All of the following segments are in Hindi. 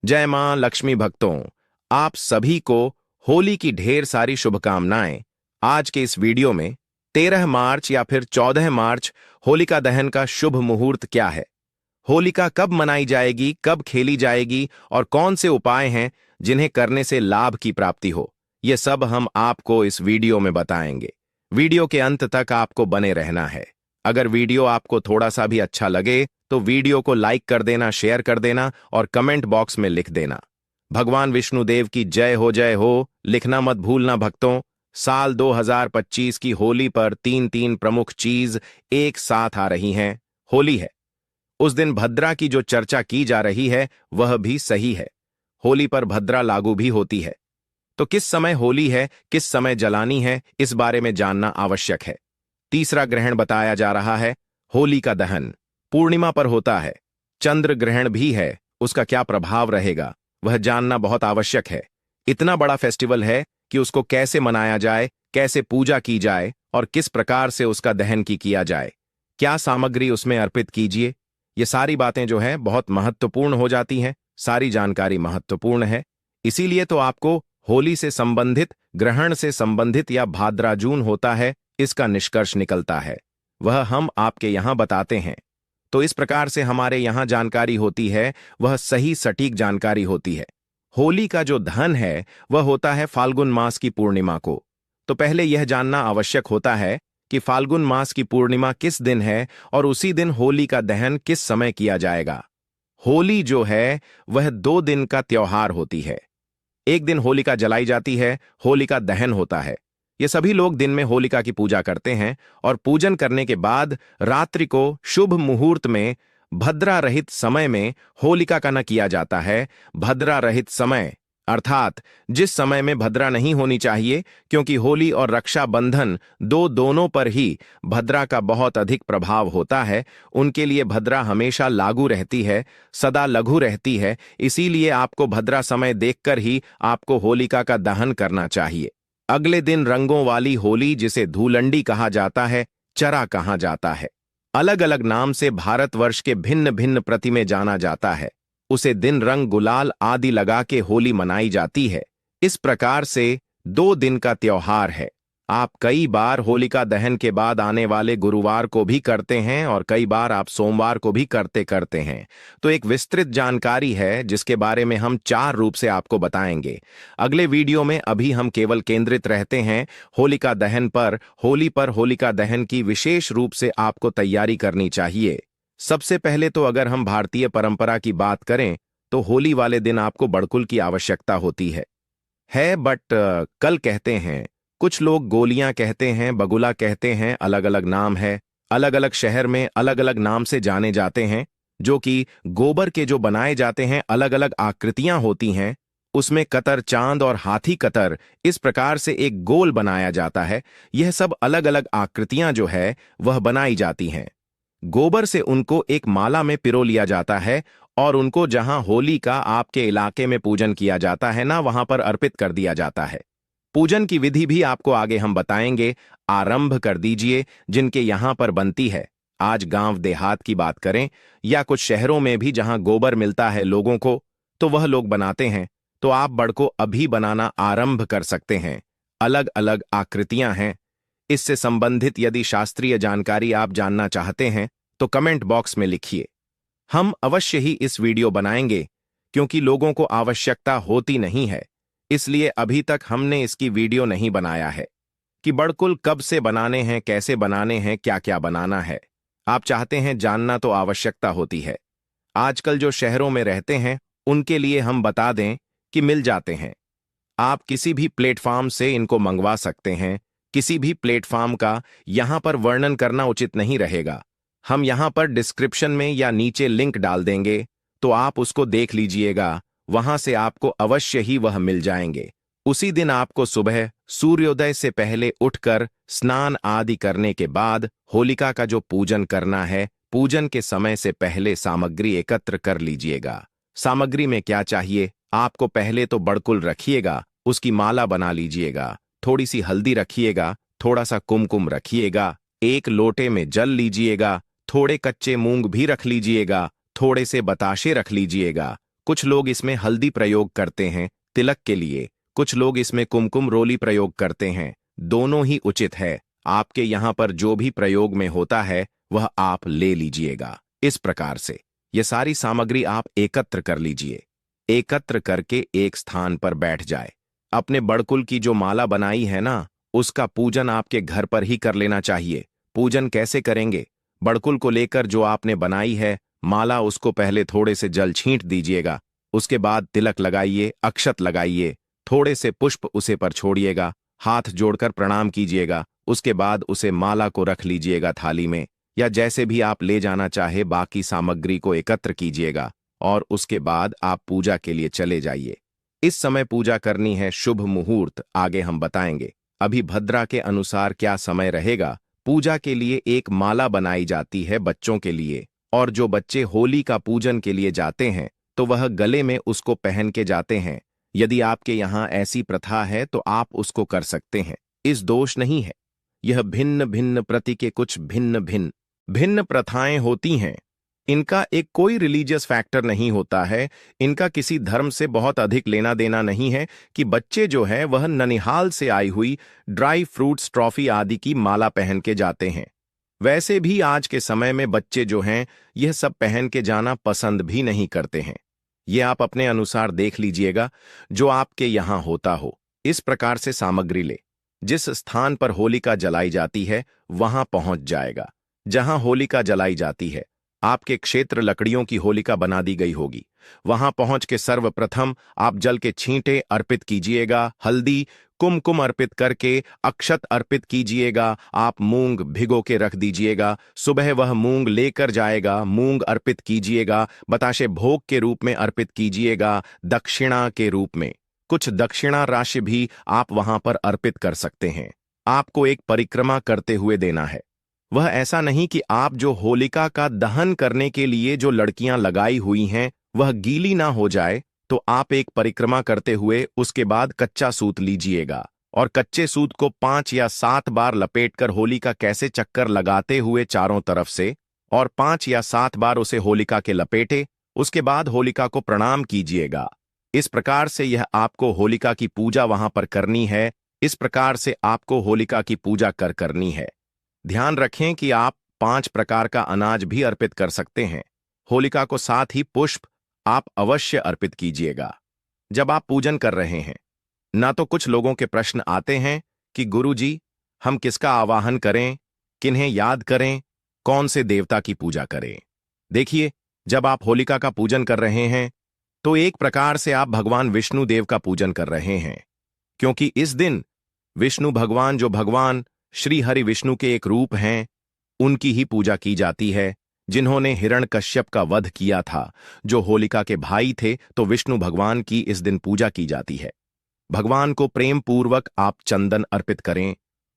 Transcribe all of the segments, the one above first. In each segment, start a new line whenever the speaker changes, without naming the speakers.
जय मां लक्ष्मी भक्तों, आप सभी को होली की ढेर सारी शुभकामनाएं। आज के इस वीडियो में 13 मार्च या फिर 14 मार्च होलिका दहन का शुभ मुहूर्त क्या है, होलिका कब मनाई जाएगी, कब खेली जाएगी और कौन से उपाय हैं जिन्हें करने से लाभ की प्राप्ति हो, ये सब हम आपको इस वीडियो में बताएंगे। वीडियो के अंत तक आपको बने रहना है। अगर वीडियो आपको थोड़ा सा भी अच्छा लगे तो वीडियो को लाइक कर देना, शेयर कर देना और कमेंट बॉक्स में लिख देना भगवान विष्णुदेव की जय हो लिखना मत भूलना भक्तों। साल 2025 की होली पर तीन प्रमुख चीज एक साथ आ रही हैं। होली है, उस दिन भद्रा की जो चर्चा की जा रही है वह भी सही है। होली पर भद्रा लागू भी होती है, तो किस समय होली है, किस समय जलानी है, इस बारे में जानना आवश्यक है। तीसरा ग्रहण बताया जा रहा है। होली का दहन पूर्णिमा पर होता है, चंद्र ग्रहण भी है, उसका क्या प्रभाव रहेगा वह जानना बहुत आवश्यक है। इतना बड़ा फेस्टिवल है कि उसको कैसे मनाया जाए, कैसे पूजा की जाए और किस प्रकार से उसका दहन किया जाए, क्या सामग्री उसमें अर्पित कीजिए, ये सारी बातें जो है बहुत महत्वपूर्ण हो जाती हैं। सारी जानकारी महत्वपूर्ण है, इसीलिए तो आपको होली से संबंधित, ग्रहण से संबंधित या भाद्राजून होता है, इसका निष्कर्ष निकलता है, वह हम आपके यहां बताते हैं। तो इस प्रकार से हमारे यहां जानकारी होती है, वह सही सटीक जानकारी होती है। होली का जो दहन है वह होता है फाल्गुन मास की पूर्णिमा को। तो पहले यह जानना आवश्यक होता है कि फाल्गुन मास की पूर्णिमा किस दिन है और उसी दिन होली का दहन किस समय किया जाएगा। होली जो है वह 2 दिन का त्योहार होती है। एक दिन होलिका जलाई जाती है, होलिका दहन होता है। ये सभी लोग दिन में होलिका की पूजा करते हैं और पूजन करने के बाद रात्रि को शुभ मुहूर्त में भद्रा रहित समय में होलिका का न किया जाता है। भद्रा रहित समय अर्थात जिस समय में भद्रा नहीं होनी चाहिए, क्योंकि होली और रक्षाबंधन दोनों पर ही भद्रा का बहुत अधिक प्रभाव होता है। उनके लिए भद्रा हमेशा लागू रहती है, सदा लघु रहती है। इसीलिए आपको भद्रा समय देखकर ही आपको होलिका का दहन करना चाहिए। अगले दिन रंगों वाली होली, जिसे धूलंडी कहा जाता है, चरा कहा जाता है, अलग अलग नाम से भारतवर्ष के भिन्न भिन्न प्रति में जाना जाता है। उसे दिन रंग गुलाल आदि लगा के होली मनाई जाती है। इस प्रकार से 2 दिन का त्योहार है। आप कई बार होलिका दहन के बाद आने वाले गुरुवार को भी करते हैं और कई बार आप सोमवार को भी करते हैं। तो एक विस्तृत जानकारी है जिसके बारे में हम 4 रूप से आपको बताएंगे अगले वीडियो में। अभी हम केवल केंद्रित रहते हैं होलिका दहन पर। होली पर होलिका दहन की विशेष रूप से आपको तैयारी करनी चाहिए। सबसे पहले तो अगर हम भारतीय परंपरा की बात करें तो होली वाले दिन आपको बड़कुल की आवश्यकता होती है बट कल कहते हैं, कुछ लोग गोलियां कहते हैं, बगुला कहते हैं, अलग अलग नाम है। अलग अलग शहर में अलग अलग नाम से जाने जाते हैं। जो कि गोबर के जो बनाए जाते हैं, अलग अलग आकृतियां होती हैं, उसमें कतर चांद और हाथी कतर, इस प्रकार से एक गोल बनाया जाता है। यह सब अलग अलग आकृतियां जो है वह बनाई जाती हैं। गोबर से उनको एक माला में पिरो लिया जाता है और उनको जहां होली का आपके इलाके में पूजन किया जाता है ना, वहां पर अर्पित कर दिया जाता है। पूजन की विधि भी आपको आगे हम बताएंगे। आरंभ कर दीजिए जिनके यहां पर बनती है। आज गांव देहात की बात करें या कुछ शहरों में भी जहां गोबर मिलता है लोगों को, तो वह लोग बनाते हैं। तो आप बड़ को अभी बनाना आरंभ कर सकते हैं। अलग अलग आकृतियां हैं। इससे संबंधित यदि शास्त्रीय जानकारी आप जानना चाहते हैं तो कमेंट बॉक्स में लिखिए। हम अवश्य ही इस वीडियो बनाएंगे, क्योंकि लोगों को आवश्यकता होती नहीं है, इसलिए अभी तक हमने इसकी वीडियो नहीं बनाया है कि बड़कुल कब से बनाने हैं, कैसे बनाने हैं, क्या क्या बनाना है। आप चाहते हैं जानना तो आवश्यकता होती है। आजकल जो शहरों में रहते हैं उनके लिए हम बता दें कि मिल जाते हैं। आप किसी भी प्लेटफॉर्म से इनको मंगवा सकते हैं। किसी भी प्लेटफॉर्म का यहां पर वर्णन करना उचित नहीं रहेगा। हम यहां पर डिस्क्रिप्शन में या नीचे लिंक डाल देंगे, तो आप उसको देख लीजिएगा। वहां से आपको अवश्य ही वह मिल जाएंगे। उसी दिन आपको सुबह सूर्योदय से पहले उठकर स्नान आदि करने के बाद होलिका का जो पूजन करना है, पूजन के समय से पहले सामग्री एकत्र कर लीजिएगा। सामग्री में क्या चाहिए, आपको पहले तो बड़कुल रखिएगा, उसकी माला बना लीजिएगा। थोड़ी सी हल्दी रखिएगा, थोड़ा सा कुमकुम रखिएगा, एक लोटे में जल लीजिएगा, थोड़े कच्चे मूंग भी रख लीजिएगा, थोड़े से बताशे रख लीजिएगा, कुछ लोग इसमें हल्दी प्रयोग करते हैं तिलक के लिए, कुछ लोग इसमें कुमकुम रोली प्रयोग करते हैं। दोनों ही उचित है। आपके यहाँ पर जो भी प्रयोग में होता है वह आप ले लीजिएगा। इस प्रकार से ये सारी सामग्री आप एकत्र कर लीजिए। एकत्र करके एक स्थान पर बैठ जाए। अपने बड़कुल की जो माला बनाई है ना, उसका पूजन आपके घर पर ही कर लेना चाहिए। पूजन कैसे करेंगे? बड़कुल को लेकर जो आपने बनाई है माला, उसको पहले थोड़े से जल छींट दीजिएगा। उसके बाद तिलक लगाइए, अक्षत लगाइए, थोड़े से पुष्प उसे पर छोड़िएगा, हाथ जोड़कर प्रणाम कीजिएगा। उसके बाद उसे माला को रख लीजिएगा थाली में, या जैसे भी आप ले जाना चाहे बाकी सामग्री को एकत्र कीजिएगा और उसके बाद आप पूजा के लिए चले जाइए। इस समय पूजा करनी है, शुभ मुहूर्त आगे हम बताएंगे। अभी भद्रा के अनुसार क्या समय रहेगा। पूजा के लिए एक माला बनाई जाती है बच्चों के लिए, और जो बच्चे होली का पूजन के लिए जाते हैं तो वह गले में उसको पहन के जाते हैं। यदि आपके यहाँ ऐसी प्रथा है तो आप उसको कर सकते हैं, इस दोष नहीं है। यह भिन्न भिन्न प्रति के कुछ भिन्न भिन्न भिन्न प्रथाएं होती हैं। इनका एक कोई रिलीजियस फैक्टर नहीं होता है, इनका किसी धर्म से बहुत अधिक लेना देना नहीं है कि बच्चे जो है वह ननिहाल से आई हुई ड्राई फ्रूट्स ट्रॉफी आदि की माला पहन के जाते हैं। वैसे भी आज के समय में बच्चे जो हैं यह सब पहन के जाना पसंद भी नहीं करते हैं। ये आप अपने अनुसार देख लीजिएगा जो आपके यहाँ होता हो। इस प्रकार से सामग्री ले, जिस स्थान पर होलिका जलाई जाती है वहां पहुंच जाएगा। जहां होलिका जलाई जाती है आपके क्षेत्र लकड़ियों की होलिका बना दी गई होगी। वहां पहुंच के सर्वप्रथम आप जल के छींटे अर्पित कीजिएगा, हल्दी कुमकुम अर्पित करके अक्षत अर्पित कीजिएगा। आप मूंग भिगो के रख दीजिएगा, सुबह वह मूंग लेकर जाएगा, मूंग अर्पित कीजिएगा। बताशे भोग के रूप में अर्पित कीजिएगा, दक्षिणा के रूप में कुछ दक्षिणा राशि भी आप वहां पर अर्पित कर सकते हैं। आपको एक परिक्रमा करते हुए देना है। वह ऐसा नहीं कि आप जो होलिका का दहन करने के लिए जो लड़कियां लगाई हुई हैं वह गीली ना हो जाए, तो आप एक परिक्रमा करते हुए उसके बाद कच्चा सूत लीजिएगा और कच्चे सूत को 5 या 7 बार लपेटकर होलिका कैसे चक्कर लगाते हुए चारों तरफ से, और 5 या 7 बार उसे होलिका के लपेटे। उसके बाद होलिका को प्रणाम कीजिएगा। इस प्रकार से यह आपको होलिका की पूजा वहां पर करनी है। इस प्रकार से आपको होलिका की पूजा करनी है। ध्यान रखें कि आप 5 प्रकार का अनाज भी अर्पित कर सकते हैं। होलिका को साथ ही पुष्प आप अवश्य अर्पित कीजिएगा जब आप पूजन कर रहे हैं। ना तो कुछ लोगों के प्रश्न आते हैं कि गुरुजी हम किसका आवाहन करें, किन्हें याद करें, कौन से देवता की पूजा करें। देखिए, जब आप होलिका का पूजन कर रहे हैं तो एक प्रकार से आप भगवान विष्णु देव का पूजन कर रहे हैं, क्योंकि इस दिन विष्णु भगवान जो भगवान श्री हरि विष्णु के एक रूप हैं, उनकी ही पूजा की जाती है, जिन्होंने हिरण्यकश्यप का वध किया था, जो होलिका के भाई थे। तो विष्णु भगवान की इस दिन पूजा की जाती है। भगवान को प्रेम पूर्वक आप चंदन अर्पित करें,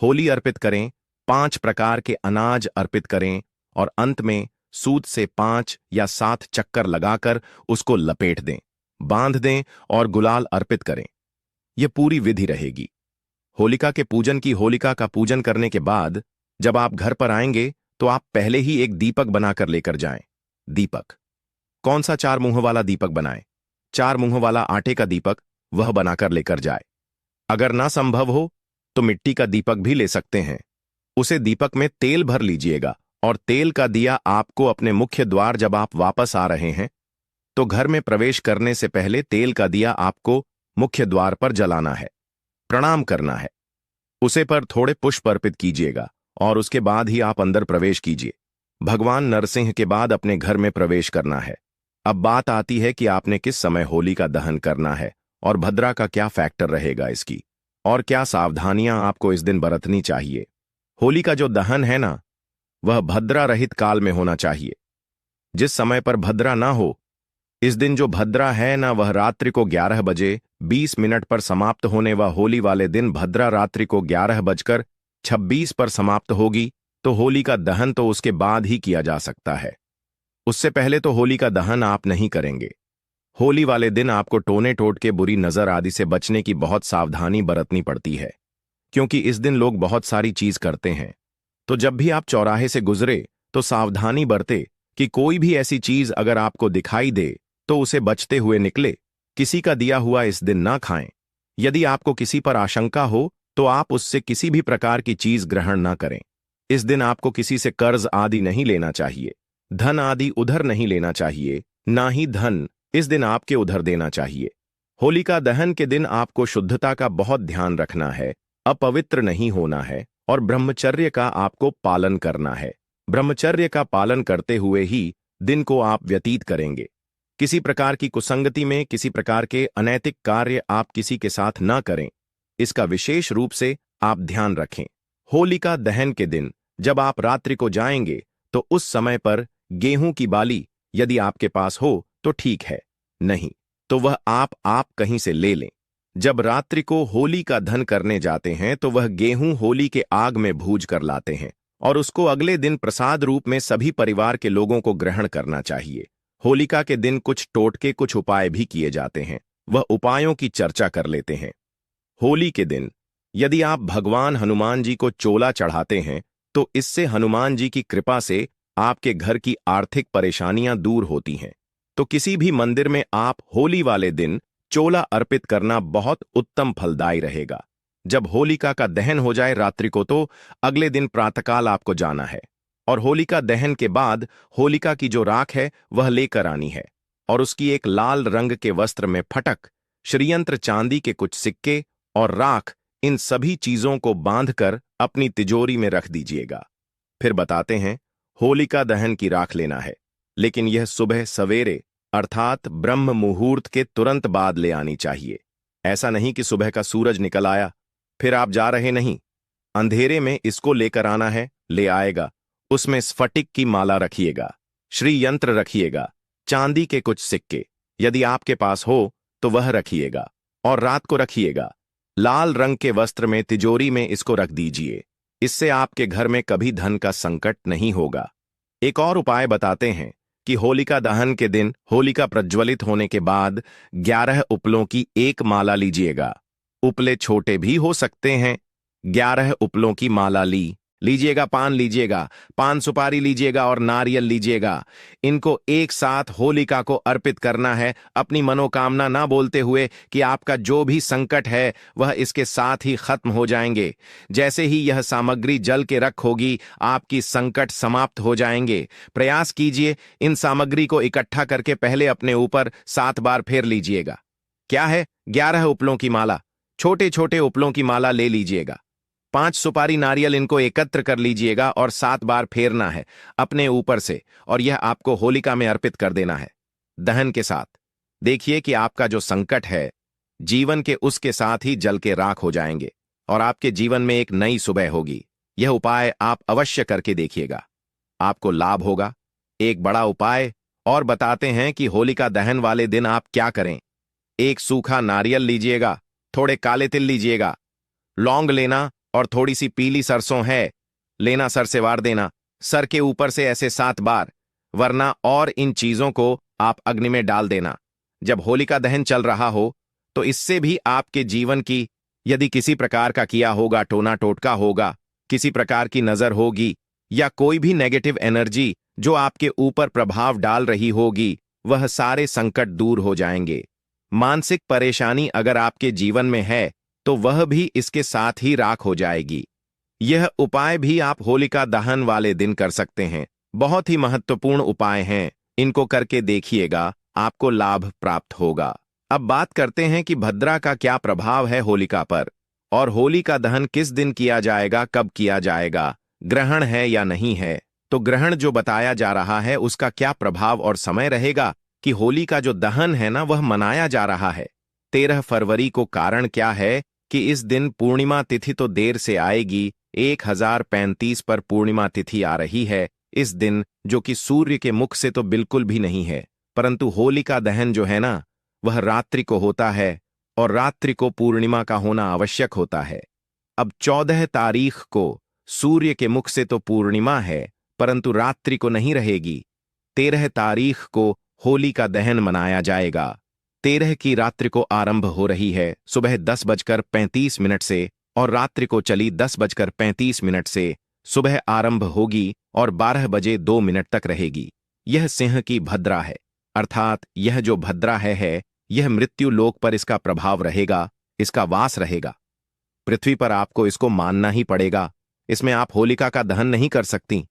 होली अर्पित करें, 5 प्रकार के अनाज अर्पित करें और अंत में सूत से 5 या 7 चक्कर लगाकर उसको लपेट दें, बांध दें और गुलाल अर्पित करें। यह पूरी विधि रहेगी। होलिका के पूजन की होलिका का पूजन करने के बाद जब आप घर पर आएंगे तो आप पहले ही एक दीपक बनाकर लेकर जाएं। दीपक कौन सा? 4 मुंह वाला दीपक बनाएं। 4 मुंह वाला आटे का दीपक वह बनाकर लेकर जाए। अगर ना संभव हो तो मिट्टी का दीपक भी ले सकते हैं। उसे दीपक में तेल भर लीजिएगा और तेल का दिया आपको अपने मुख्य द्वार, जब आप वापस आ रहे हैं तो घर में प्रवेश करने से पहले तेल का दिया आपको मुख्य द्वार पर जलाना है, प्रणाम करना है। उसे पर थोड़े पुष्प अर्पित कीजिएगा और उसके बाद ही आप अंदर प्रवेश कीजिए। भगवान नरसिंह के बाद अपने घर में प्रवेश करना है। अब बात आती है कि आपने किस समय होली का दहन करना है और भद्रा का क्या फैक्टर रहेगा इसकी, और क्या सावधानियां आपको इस दिन बरतनी चाहिए। होली का जो दहन है ना, वह भद्रा रहित काल में होना चाहिए। जिस समय पर भद्रा ना हो, इस दिन जो भद्रा है ना, वह रात्रि को 11 बजे 20 मिनट पर समाप्त होने व होली वाले दिन भद्रा रात्रि को 11:26 पर समाप्त होगी। तो होली का दहन तो उसके बाद ही किया जा सकता है, उससे पहले तो होली का दहन आप नहीं करेंगे। होली वाले दिन आपको टोने टोटके, बुरी नजर आदि से बचने की बहुत सावधानी बरतनी पड़ती है, क्योंकि इस दिन लोग बहुत सारी चीज करते हैं। तो जब भी आप चौराहे से गुजरे तो सावधानी बरते कि कोई भी ऐसी चीज अगर आपको दिखाई दे तो उसे बचते हुए निकले। किसी का दिया हुआ इस दिन ना खाएं। यदि आपको किसी पर आशंका हो तो आप उससे किसी भी प्रकार की चीज ग्रहण ना करें। इस दिन आपको किसी से कर्ज आदि नहीं लेना चाहिए। धन आदि उधर नहीं लेना चाहिए, ना ही धन इस दिन आपके उधर देना चाहिए। होलिका दहन के दिन आपको शुद्धता का बहुत ध्यान रखना है, अपवित्र नहीं होना है और ब्रह्मचर्य का आपको पालन करना है। ब्रह्मचर्य का पालन करते हुए ही दिन को आप व्यतीत करेंगे। किसी प्रकार की कुसंगति में किसी प्रकार के अनैतिक कार्य आप किसी के साथ ना करें, इसका विशेष रूप से आप ध्यान रखें। होलिका दहन के दिन जब आप रात्रि को जाएंगे तो उस समय पर गेहूं की बाली यदि आपके पास हो तो ठीक है, नहीं तो वह आप कहीं से ले लें। जब रात्रि को होली का दहन करने जाते हैं तो वह गेहूं होली के आग में भूज कर लाते हैं और उसको अगले दिन प्रसाद रूप में सभी परिवार के लोगों को ग्रहण करना चाहिए। होलिका के दिन कुछ टोटके कुछ उपाय भी किए जाते हैं, वह उपायों की चर्चा कर लेते हैं। होली के दिन यदि आप भगवान हनुमान जी को चोला चढ़ाते हैं तो इससे हनुमान जी की कृपा से आपके घर की आर्थिक परेशानियां दूर होती हैं। तो किसी भी मंदिर में आप होली वाले दिन चोला अर्पित करना बहुत उत्तम फलदायी रहेगा। जब होलिका का दहन हो जाए रात्रि को तो अगले दिन प्रातःकाल आपको जाना है और होलिका दहन के बाद होलिका की जो राख है वह लेकर आनी है और उसकी एक लाल रंग के वस्त्र में फटक, श्रीयंत्र, चांदी के कुछ सिक्के और राख, इन सभी चीजों को बांधकर अपनी तिजोरी में रख दीजिएगा। फिर बताते हैं, होलिका दहन की राख लेना है, लेकिन यह सुबह सवेरे अर्थात ब्रह्म मुहूर्त के तुरंत बाद ले आनी चाहिए। ऐसा नहीं कि सुबह का सूरज निकल आया फिर आप जा रहे नहीं, अंधेरे में इसको लेकर आना है, ले आएगा। उसमें स्फटिक की माला रखिएगा, श्री यंत्र रखिएगा, चांदी के कुछ सिक्के यदि आपके पास हो तो वह रखिएगा और रात को रखिएगा। लाल रंग के वस्त्र में तिजोरी में इसको रख दीजिए, इससे आपके घर में कभी धन का संकट नहीं होगा। एक और उपाय बताते हैं कि होलिका दहन के दिन होलिका प्रज्वलित होने के बाद 11 उपलों की एक माला लीजिएगा। उपले छोटे भी हो सकते हैं। 11 उपलों की माला लीजिएगा, पान लीजिएगा, पान सुपारी लीजिएगा और नारियल लीजिएगा। इनको एक साथ होलिका को अर्पित करना है, अपनी मनोकामना ना बोलते हुए कि आपका जो भी संकट है वह इसके साथ ही खत्म हो जाएंगे। जैसे ही यह सामग्री जल के रख होगी आपकी संकट समाप्त हो जाएंगे। प्रयास कीजिए, इन सामग्री को इकट्ठा करके पहले अपने ऊपर 7 बार फेर लीजिएगा। क्या है? 11 उपलों की माला, छोटे छोटे उपलों की माला ले लीजिएगा। 5 सुपारी नारियल इनको एकत्र कर लीजिएगा और 7 बार फेरना है अपने ऊपर से और यह आपको होलिका में अर्पित कर देना है दहन के साथ। देखिए कि आपका जो संकट है जीवन के उसके साथ ही जल के राख हो जाएंगे और आपके जीवन में एक नई सुबह होगी। यह उपाय आप अवश्य करके देखिएगा, आपको लाभ होगा। एक बड़ा उपाय और बताते हैं कि होलिका दहन वाले दिन आप क्या करें। एक सूखा नारियल लीजिएगा, थोड़े काले तिल लीजिएगा, लौंग लेना और थोड़ी सी पीली सरसों है लेना, सर से वार देना, सर के ऊपर से ऐसे 7 बार, वरना और इन चीजों को आप अग्नि में डाल देना जब होलिका दहन चल रहा हो। तो इससे भी आपके जीवन की यदि किसी प्रकार का किया होगा टोना टोटका होगा, किसी प्रकार की नजर होगी या कोई भी नेगेटिव एनर्जी जो आपके ऊपर प्रभाव डाल रही होगी, वह सारे संकट दूर हो जाएंगे। मानसिक परेशानी अगर आपके जीवन में है तो वह भी इसके साथ ही राख हो जाएगी। यह उपाय भी आप होलिका दहन वाले दिन कर सकते हैं। बहुत ही महत्वपूर्ण उपाय हैं, इनको करके देखिएगा, आपको लाभ प्राप्त होगा। अब बात करते हैं कि भद्रा का क्या प्रभाव है होलिका पर और होलिका दहन किस दिन किया जाएगा, कब किया जाएगा, ग्रहण है या नहीं है। तो ग्रहण जो बताया जा रहा है उसका क्या प्रभाव और समय रहेगा कि होली का जो दहन है ना वह मनाया जा रहा है 13 फरवरी को। कारण क्या है कि इस दिन पूर्णिमा तिथि तो देर से आएगी, 1035 पर पूर्णिमा तिथि आ रही है इस दिन, जो कि सूर्य के मुख से तो बिल्कुल भी नहीं है, परंतु होलिका दहन जो है ना वह रात्रि को होता है और रात्रि को पूर्णिमा का होना आवश्यक होता है। अब 14 तारीख को सूर्य के मुख से तो पूर्णिमा है परंतु रात्रि को नहीं रहेगी। 13 तारीख को होली का दहन मनाया जाएगा। 13 की रात्रि को आरंभ हो रही है सुबह 10:35 से और रात्रि को चली 10:35 से। सुबह आरंभ होगी और 12 बजे 2 मिनट तक रहेगी। यह सिंह की भद्रा है। अर्थात यह जो भद्रा है यह मृत्यु लोक पर इसका प्रभाव रहेगा, इसका वास रहेगा। पृथ्वी पर आपको इसको मानना ही पड़ेगा। इसमें आप होलिका का दहन नहीं कर सकती।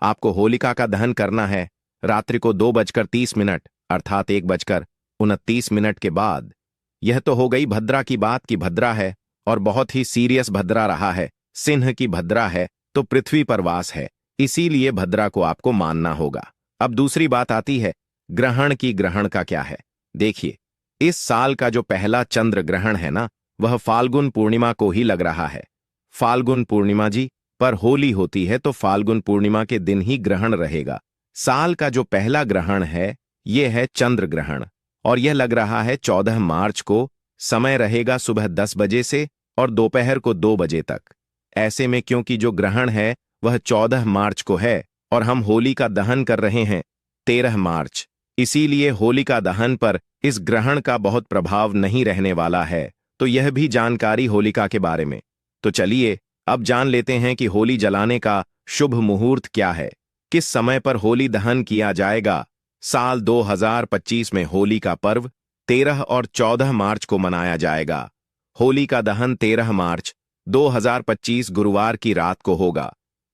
आपको होलिका का दहन करना है रात्रि को 2:30 अर्थात 1:29 के बाद। यह तो हो गई भद्रा की बात की भद्रा है और बहुत ही सीरियस भद्रा रहा है, सिंह की भद्रा है तो पृथ्वी पर वास है, इसीलिए भद्रा को आपको मानना होगा। अब दूसरी बात आती है ग्रहण की। ग्रहण का क्या है? देखिए, इस साल का जो पहला चंद्र ग्रहण है ना, वह फाल्गुन पूर्णिमा को ही लग रहा है। फाल्गुन पूर्णिमा जी, पर होली होती है तो फाल्गुन पूर्णिमा के दिन ही ग्रहण रहेगा। साल का जो पहला ग्रहण है यह है चंद्र ग्रहण और यह लग रहा है 14 मार्च को। समय रहेगा सुबह 10 बजे से और दोपहर को 2 बजे तक। ऐसे में क्योंकि जो ग्रहण है वह 14 मार्च को है और हम होली का दहन कर रहे हैं 13 मार्च, इसीलिए होलिका दहन पर इस ग्रहण का बहुत प्रभाव नहीं रहने वाला है। तो यह भी जानकारी होलिका के बारे में। तो चलिए अब जान लेते हैं कि होली जलाने का शुभ मुहूर्त क्या है, किस समय पर होली दहन किया जाएगा। साल 2025 में होली का पर्व 13 और 14 मार्च को मनाया जाएगा। होली का दहन 13 मार्च 2025 गुरुवार की रात को होगा,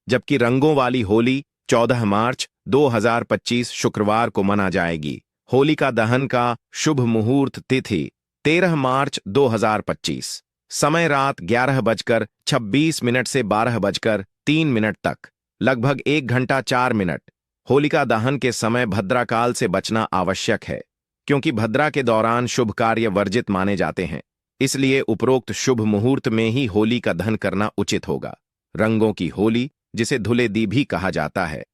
जबकि रंगों वाली होली 14 मार्च 2025 शुक्रवार को मना जाएगी। होली का दहन का शुभ मुहूर्त तिथि 13 मार्च 2025, समय रात 11:26 से 12:03 तक, लगभग 1 घंटा 4 मिनट। होलिका दहन के समय भद्राकाल से बचना आवश्यक है, क्योंकि भद्रा के दौरान शुभ कार्य वर्जित माने जाते हैं। इसलिए उपरोक्त शुभ मुहूर्त में ही होली का दहन करना उचित होगा। रंगों की होली, जिसे धुलेदी भी कहा जाता है,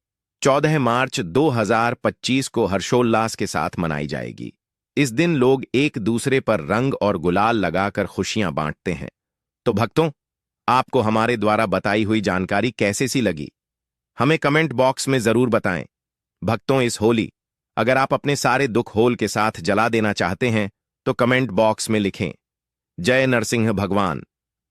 14 मार्च 2025 को हर्षोल्लास के साथ मनाई जाएगी। इस दिन लोग एक दूसरे पर रंग और गुलाल लगाकर खुशियां बांटते हैं। तो भक्तों, आपको हमारे द्वारा बताई हुई जानकारी कैसे सी लगी, हमें कमेंट बॉक्स में जरूर बताएं। भक्तों, इस होली अगर आप अपने सारे दुख होल के साथ जला देना चाहते हैं तो कमेंट बॉक्स में लिखें जय नरसिंह भगवान।